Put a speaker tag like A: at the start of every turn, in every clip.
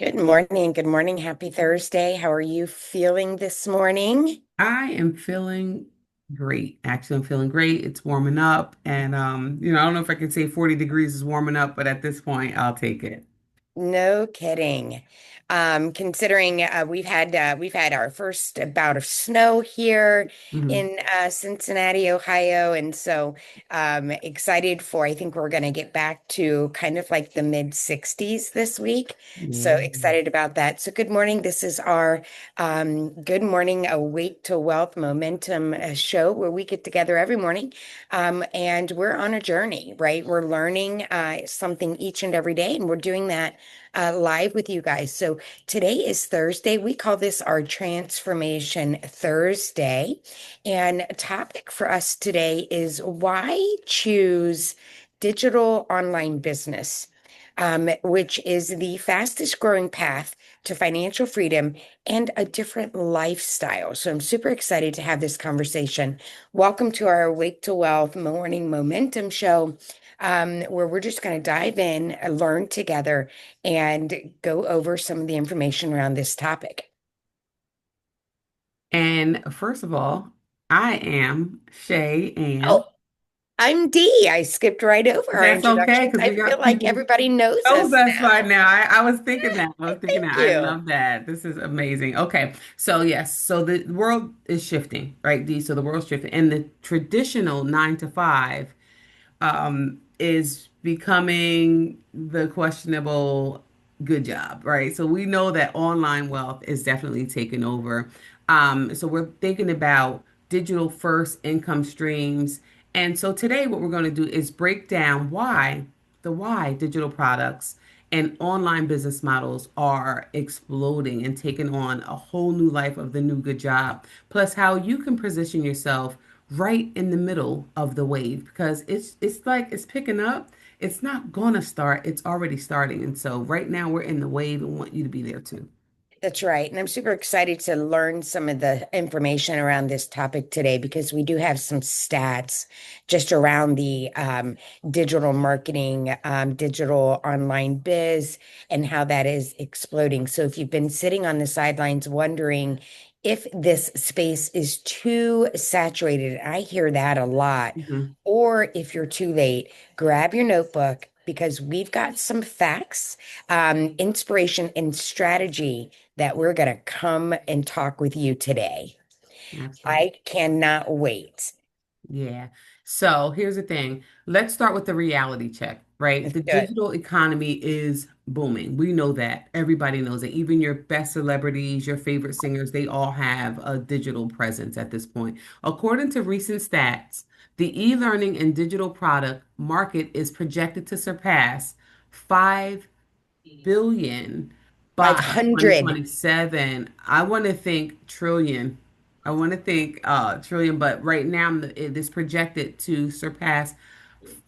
A: Good morning. Good morning. Happy Thursday. How are you feeling this morning?
B: I am feeling great. Actually, I'm feeling great. It's warming up and I don't know if I can say 40 degrees is warming up, but at this point, I'll take it.
A: No kidding. Considering we've had our first bout of snow here
B: Mhm.
A: in Cincinnati, Ohio, and so excited for. I think we're going to get back to kind of like the mid 60s this week. So
B: Yeah.
A: excited about that. So good morning. This is our Good Morning Awake to Wealth Momentum show where we get together every morning, and we're on a journey, right? We're learning something each and every day, and we're doing that live with you guys. So today is Thursday. We call this our Transformation Thursday. And a topic for us today is why choose digital online business, which is the fastest growing path to financial freedom and a different lifestyle. So I'm super excited to have this conversation. Welcome to our Wake to Wealth Morning Momentum Show, where we're just going to dive in, learn together, and go over some of the information around this topic.
B: And first of all, I am Shay,
A: Oh,
B: and
A: I'm Dee. I skipped right over our
B: that's okay
A: introductions.
B: because we
A: I feel
B: got
A: like
B: people
A: everybody knows
B: knows
A: us
B: us by
A: now.
B: now. I was thinking that. I was thinking
A: Thank
B: that. I
A: you.
B: love that. This is amazing. Okay. So yes, so the world is shifting, right, Dee? So the world's shifting. And the traditional 9 to 5 is becoming the questionable good job, right? So we know that online wealth is definitely taking over. So we're thinking about digital first income streams. And so today, what we're going to do is break down why digital products and online business models are exploding and taking on a whole new life of the new good job, plus how you can position yourself right in the middle of the wave because it's like it's picking up. It's not gonna start, it's already starting. And so right now we're in the wave and want you to be there too.
A: That's right. And I'm super excited to learn some of the information around this topic today because we do have some stats just around the digital marketing, digital online biz, and how that is exploding. So if you've been sitting on the sidelines wondering if this space is too saturated, I hear that a lot,
B: Mhm.
A: or if you're too late, grab your notebook because we've got some facts, inspiration, and strategy that we're going to come and talk with you today.
B: Absolutely.
A: I cannot wait.
B: Yeah. So here's the thing. Let's start with the reality check, right?
A: Let's
B: The
A: do it.
B: digital economy is booming. We know that. Everybody knows it. Even your best celebrities, your favorite singers, they all have a digital presence at this point. According to recent stats, the e-learning and digital product market is projected to surpass 5 billion by
A: 500.
B: 2027. I want to think trillion. I want to think trillion, but right now it is projected to surpass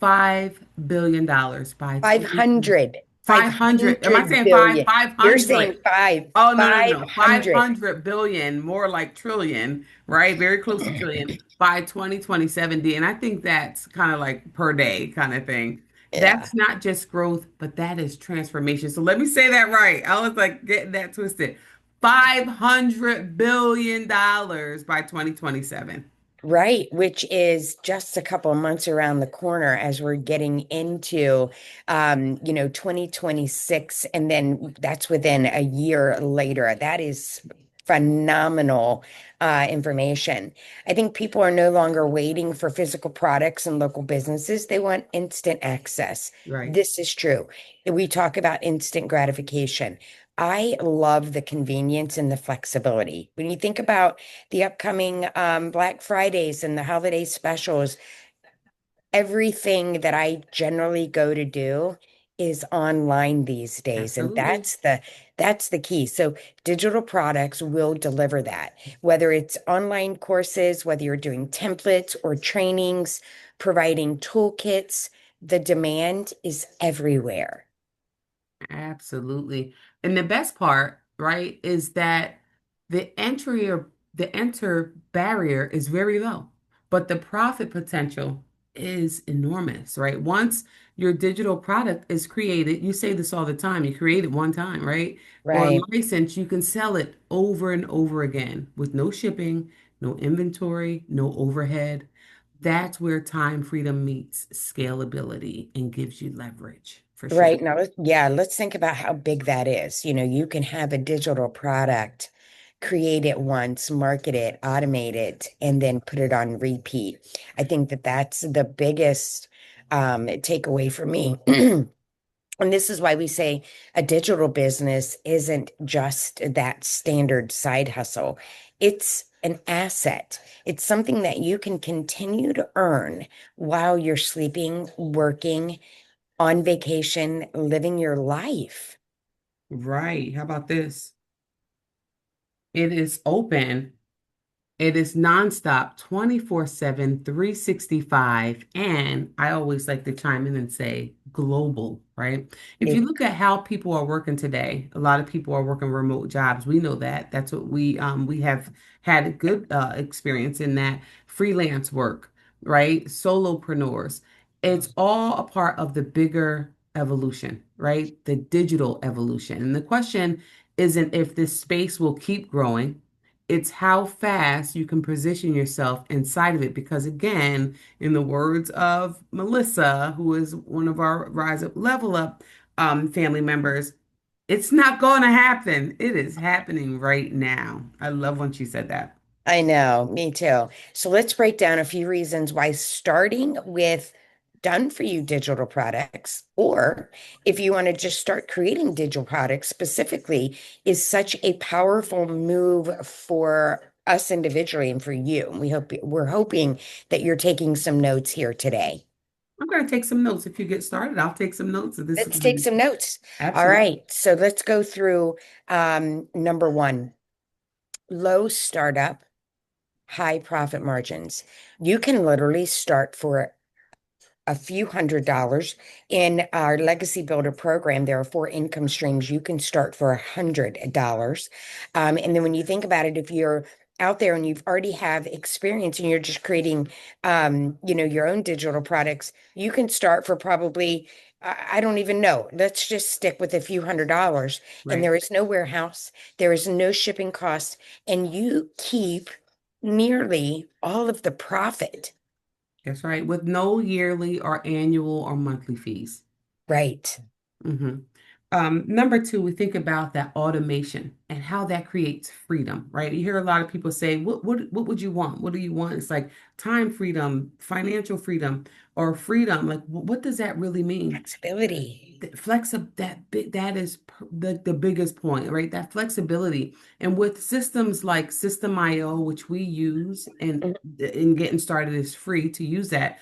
B: $5 billion by 2020.
A: 500.
B: 500. Am I
A: 500
B: saying five?
A: billion. You're saying
B: 500.
A: five.
B: Oh, no, no, no.
A: 500.
B: 500 billion, more like trillion, right? Very close to trillion by 2027 D. And I think that's kind of like per day kind of thing.
A: Yeah.
B: That's not just growth, but that is transformation. So let me say that right. I was like getting that twisted. $500 billion by 2027.
A: Right, which is just a couple of months around the corner as we're getting into 2026, and then that's within a year later. That is phenomenal information. I think people are no longer waiting for physical products and local businesses. They want instant access.
B: Right.
A: This is true. We talk about instant gratification. I love the convenience and the flexibility. When you think about the upcoming Black Fridays and the holiday specials, everything that I generally go to do is online these days, and
B: Absolutely.
A: that's the key. So digital products will deliver that, whether it's online courses, whether you're doing templates or trainings, providing toolkits, the demand is everywhere.
B: Absolutely. And the best part, right, is that the entry or the enter barrier is very low, but the profit potential is enormous, right? Once your digital product is created, you say this all the time, you create it one time, right? Or a
A: Right.
B: license, you can sell it over and over again with no shipping, no inventory, no overhead. That's where time freedom meets scalability and gives you leverage for sure.
A: Right. Now, yeah, let's think about how big that is. You can have a digital product, create it once, market it, automate it, and then put it on repeat. I think that that's the biggest takeaway for me. And this is why we say a digital business isn't just that standard side hustle. It's an asset. It's something that you can continue to earn while you're sleeping, working, on vacation, living your life.
B: Right. How about this? It is open. It is nonstop, 24/7, 365. And I always like to chime in and say global, right? If you
A: It,
B: look at how people are working today, a lot of people are working remote jobs. We know that. That's what we have had a good experience in that freelance work, right? Solopreneurs. It's all a part of the bigger evolution, right? The digital evolution. And the question isn't if this space will keep growing, it's how fast you can position yourself inside of it. Because again, in the words of Melissa, who is one of our Rise Up, Level Up family members, it's not going to happen. It is happening right now. I love when she said that.
A: I know, me too. So let's break down a few reasons why starting with done for you digital products, or if you want to just start creating digital products specifically, is such a powerful move for us individually and for you. And we're hoping that you're taking some notes here today.
B: I'm going to take some notes. If you get started, I'll take some notes. So this is
A: Let's
B: going to
A: take
B: be
A: some notes. All
B: absolutely.
A: right. So let's go through number one, low startup, high profit margins. You can literally start for a few $100s. In our Legacy Builder program, there are four income streams. You can start for $100. And then when you think about it, if you're out there and you've already have experience and you're just creating, your own digital products, you can start for probably, I don't even know. Let's just stick with a few $100s. And
B: Right.
A: there is no warehouse, there is no shipping costs, and you keep nearly all of the profit.
B: That's right. With no yearly or annual or monthly fees.
A: Right.
B: hmm Number two, we think about that automation and how that creates freedom, right? You hear a lot of people say, what would you want? What do you want? It's like time freedom, financial freedom, or freedom. Like, what does that really mean?
A: Flexibility.
B: That is the biggest point, right? That flexibility. And with systems like System.io, which we use and
A: Mhm.
B: in getting started is free to use that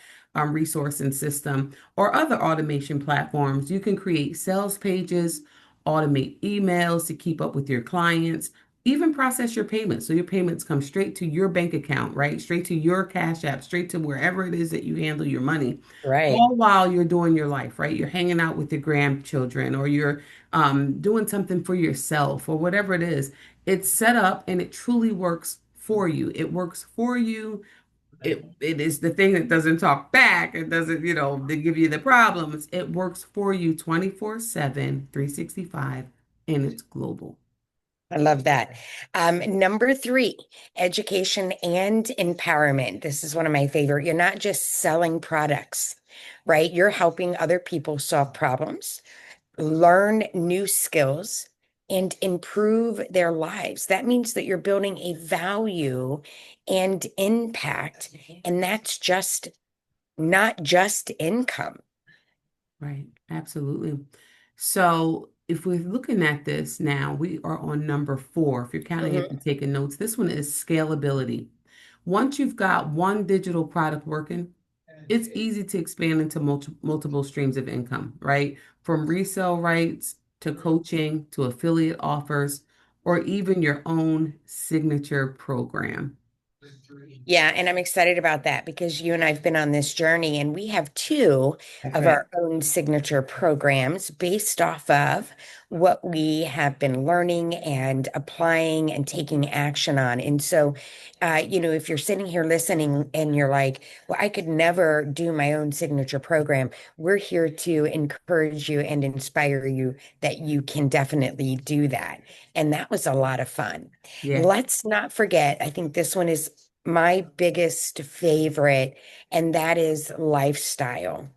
B: resource and system or other automation platforms, you can create sales pages, automate emails to keep up with your clients, even process your payments. So your payments come straight to your bank account, right? Straight to your Cash App, straight to wherever it is that you handle your money
A: Right.
B: all while you're doing your life, right? You're hanging out with your grandchildren or you're doing something for yourself or whatever it is. It's set up and it truly works for you. It works for you. It is the thing that doesn't talk back. It doesn't, they give you the problems. It works for you 24/7, 365, and it's global.
A: I love that. Number three, education and empowerment. This is one of my favorite. You're not just selling products, right? You're helping other people solve problems, learn new skills, and improve their lives. That means that you're building a value and impact, and that's just not just income.
B: Right, absolutely. So if we're looking at this now, we are on number four. If you're counting it
A: Mhm.
B: and taking notes, this one is scalability. Once you've got one digital product working, it's easy to expand into multiple streams of income, right? From resale rights to coaching to affiliate offers or even your own signature program.
A: Yeah, and I'm excited about that because you and I've been on this journey, and we have two
B: That's
A: of
B: right.
A: our own signature programs based off of what we have been learning and applying and taking action on. And so, if you're sitting here listening and you're like, well, I could never do my own signature program, we're here to encourage you and inspire you that you can definitely do that. And that was a lot of fun.
B: Yeah,
A: Let's not forget, I think this one is my biggest favorite, and that is lifestyle.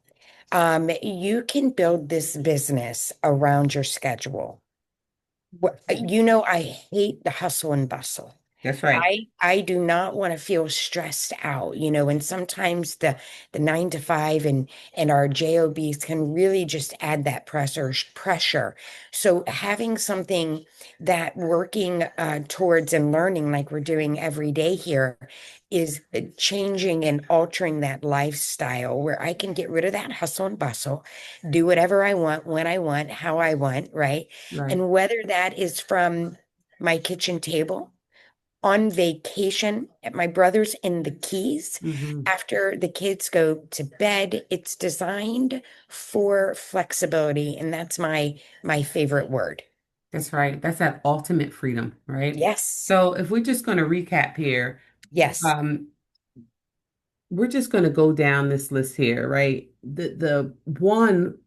A: You can build this business around your schedule. I hate the hustle and bustle.
B: that's right.
A: I do not want to feel stressed out, and sometimes the 9 to 5 and our jobs can really just add that pressure. So having something that working towards and learning like we're doing every day here is changing and altering that lifestyle where I can get rid of that hustle and bustle, do whatever I want, when I want, how I want, right?
B: Right.
A: And whether that is from my kitchen table on vacation at my brother's in the Keys
B: Hmm.
A: after the kids go to bed. It's designed for flexibility, and that's my favorite word.
B: That's right. That's that ultimate freedom, right?
A: Yes.
B: So if we're just going to recap here,
A: Yes.
B: um, we're just going to go down this list here, right? The one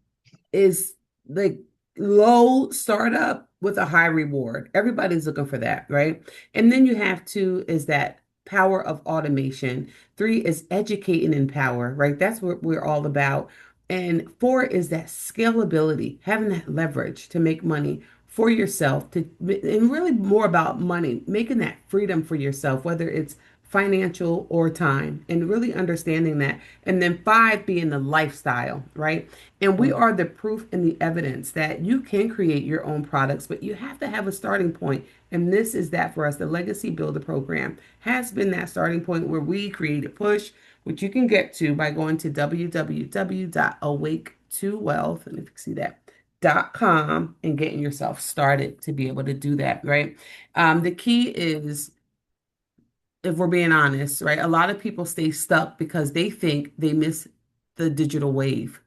B: is like low startup with a high reward. Everybody's looking for that, right? And then you have two is that power of automation. Three is educate and empower, right? That's what we're all about. And four is that scalability, having that leverage to make money for yourself to and really more about money, making that freedom for yourself, whether it's financial or time, and really understanding that. And then five being the lifestyle, right? And we
A: Mm.
B: are the proof and the evidence that you can create your own products, but you have to have a starting point. And this is that for us. The Legacy Builder program has been that starting point where we create a push, which you can get to by going to www.awake2wealth, and if you see that, .com and getting yourself started to be able to do that, right? The key is, if we're being honest, right? A lot of people stay stuck because they think they miss the digital wave.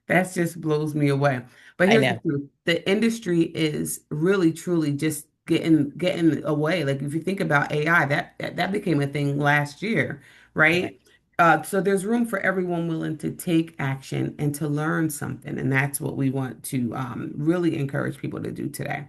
B: That just blows me away. But
A: I
B: here's the
A: know.
B: truth. The industry is really truly just getting away. Like if you think about AI, that became a thing last year,
A: Right.
B: right? So there's room for everyone willing to take action and to learn something. And that's what we want to really encourage people to do today.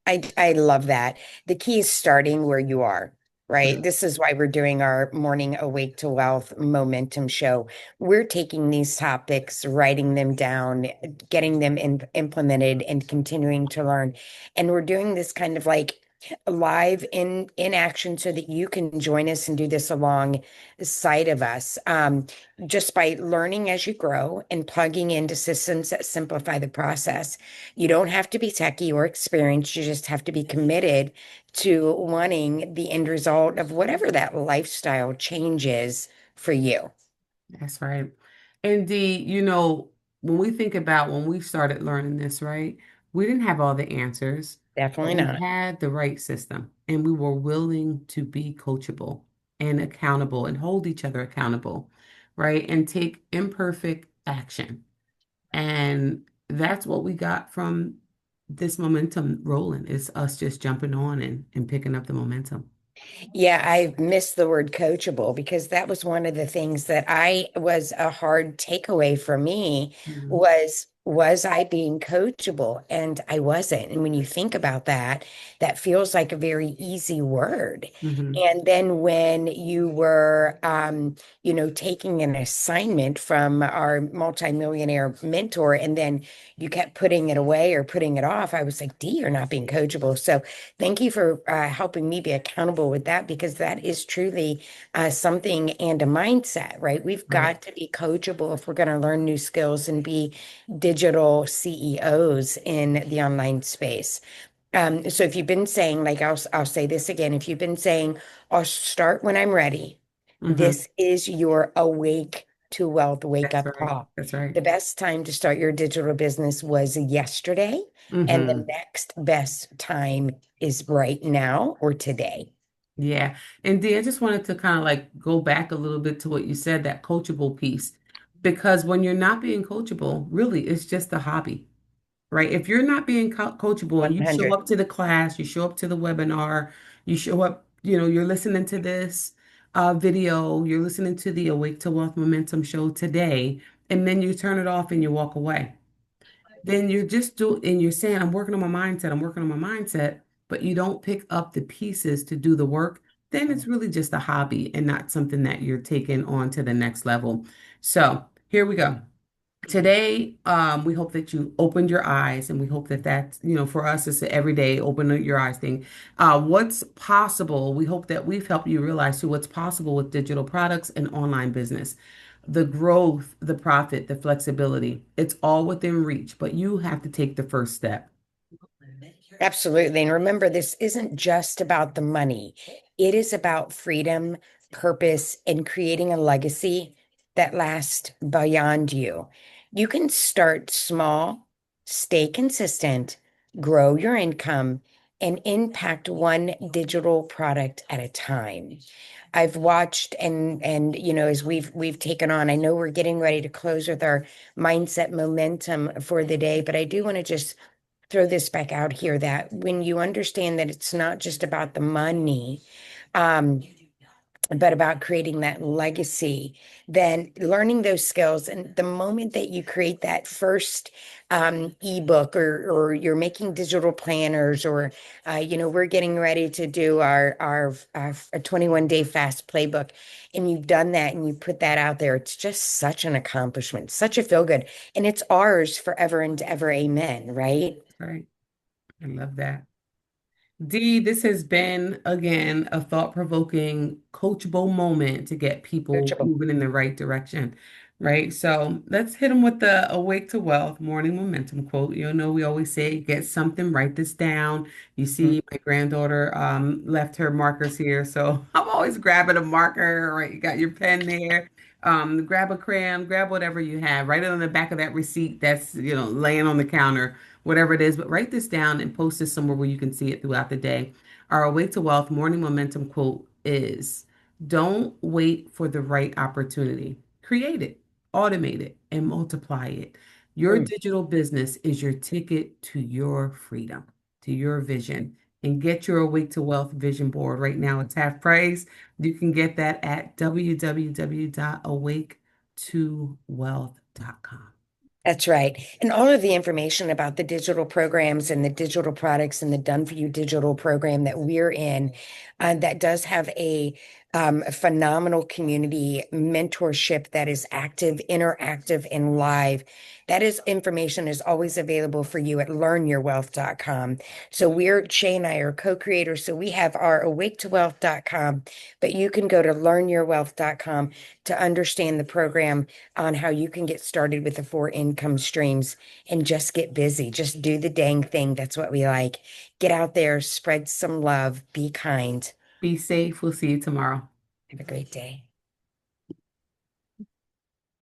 A: I love that. The key is starting where you are, right?
B: Right.
A: This is why we're doing our morning Awake to Wealth momentum show. We're taking these topics, writing them down, getting them implemented, and continuing to learn. And we're doing this kind of like live in action so that you can join us and do this alongside of us. Just by learning as you grow and plugging into systems that simplify the process. You don't have to be techie or experienced. You just have to be committed to wanting the end result of whatever that lifestyle change is for you.
B: That's right. And when we think about when we started learning this, right, we didn't have all the answers, but
A: Definitely
B: we
A: not.
B: had the right system and we were willing to be coachable and accountable and hold each other accountable, right? And take imperfect action. And that's what we got from this momentum rolling, is us just jumping on and picking up the momentum.
A: Yeah, I missed the word coachable because that was one of the things that I was a hard takeaway for me
B: Mhm.
A: was I being coachable? And I wasn't. And when you think about that, that feels like a very easy word.
B: Mhm.
A: And then when you were taking an assignment from our multimillionaire mentor, and then you kept putting it away or putting it off, I was like, D, you're not being coachable. So thank you for helping me be accountable with that because that is truly something and a mindset, right? We've
B: Right.
A: got to be coachable if we're going to learn new skills and be digital CEOs in the online space. So if you've been saying, like I'll say this again, if you've been saying, I'll start when I'm ready,
B: Mhm.
A: this is your awake to wealth wake
B: That's
A: up
B: right.
A: call.
B: That's right.
A: The best time to start your digital business was yesterday, and the
B: Mhm.
A: next best time is right now or today.
B: Yeah. And Dee, I just wanted to kind of like go back a little bit to what you said, that coachable piece. Because when you're not being coachable, really, it's just a hobby, right? If you're not being coachable and you show
A: 100.
B: up to the class, you show up to the webinar, you show up, you're listening to this video, you're listening to the Awake to Wealth Momentum show today, and then you turn it off and you walk away, then you're just and you're saying, I'm working on my mindset, I'm working on my mindset, but you don't pick up the pieces to do the work, then it's really just a hobby and not something that you're taking on to the next level. So here we go. Today, we hope that you opened your eyes, and we hope that for us, it's an everyday open your eyes thing. What's possible? We hope that we've helped you realize too what's possible with digital products and online business. The growth, the profit, the flexibility, it's all within reach, but you have to take the first step.
A: Absolutely. And remember, this isn't just about the money. It is about freedom, purpose, and creating a legacy that lasts beyond you. You can start small, stay consistent, grow your income, and impact one digital product at a time. I've watched and as we've taken on, I know we're getting ready to close with our mindset momentum for the day, but I do want to just throw this back out here that when you understand that it's not just about the money, um, but about creating that legacy, then learning those skills. And the moment that you create that first ebook or you're making digital planners or, we're getting ready to do our 21-day fast playbook. And you've done that and you put that out there. It's just such an accomplishment, such a feel good. And it's ours forever and ever. Amen. Right?
B: Right. I love that. Dee, this has been again a thought-provoking, coachable moment to get people
A: Coachable.
B: moving in the right direction, right? So let's hit them with the Awake to Wealth morning momentum quote. You know, we always say, get something, write this down. You see, my granddaughter left her markers here, so I'm always grabbing a marker, right? You got your pen there. Grab a crayon, grab whatever you have, write it on the back of that receipt that's, laying on the counter, whatever it is, but write this down and post this somewhere where you can see it throughout the day. Our Awake to Wealth morning momentum quote is, don't wait for the right opportunity. Create it, automate it, and multiply it. Your
A: Mm.
B: digital business is your ticket to your freedom, to your vision. And get your Awake to Wealth vision board right now. It's half price. You can get that at www.awaketowealth.com.
A: That's right. And all of the information about the digital programs and the digital products and the Done For You digital program that we're in, that does have a phenomenal community mentorship that is active, interactive, and live. That is information is always available for you at learnyourwealth.com. So Shay and I are co-creators. So we have our awaketowealth.com, but you can go to learnyourwealth.com to understand the program on how you can get started with the four income streams and just get busy. Just do the dang thing. That's what we like. Get out there, spread some love, be kind.
B: Be safe. We'll see you tomorrow.
A: Have a great day.